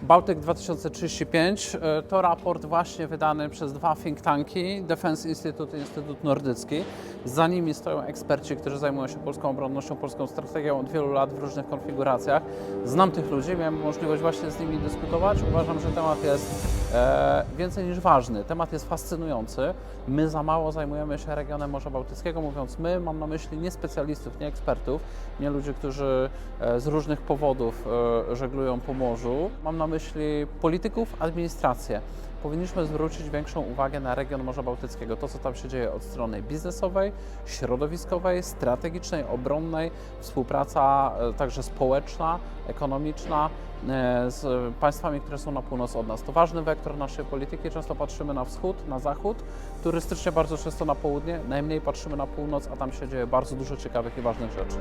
Bałtyk 2035 to raport właśnie wydany przez dwa think tanki, Defense Institute i Instytut Nordycki. Za nimi stoją eksperci, którzy zajmują się polską obronnością, polską strategią od wielu lat w różnych konfiguracjach. Znam tych ludzi, miałem możliwość właśnie z nimi dyskutować. Uważam, że temat jest więcej niż ważny. Temat jest fascynujący. My za mało zajmujemy się regionem Morza Bałtyckiego. Mówiąc my, mam na myśli nie specjalistów, nie ekspertów, nie ludzi, którzy z różnych powodów żeglują po morzu. Mam na myśli polityków, administrację. Powinniśmy zwrócić większą uwagę na region Morza Bałtyckiego, to co tam się dzieje od strony biznesowej, środowiskowej, strategicznej, obronnej, współpraca także społeczna, ekonomiczna z państwami, które są na północ od nas. To ważny wektor naszej polityki. Często patrzymy na wschód, na zachód, turystycznie bardzo często na południe, najmniej patrzymy na północ, a tam się dzieje bardzo dużo ciekawych i ważnych rzeczy.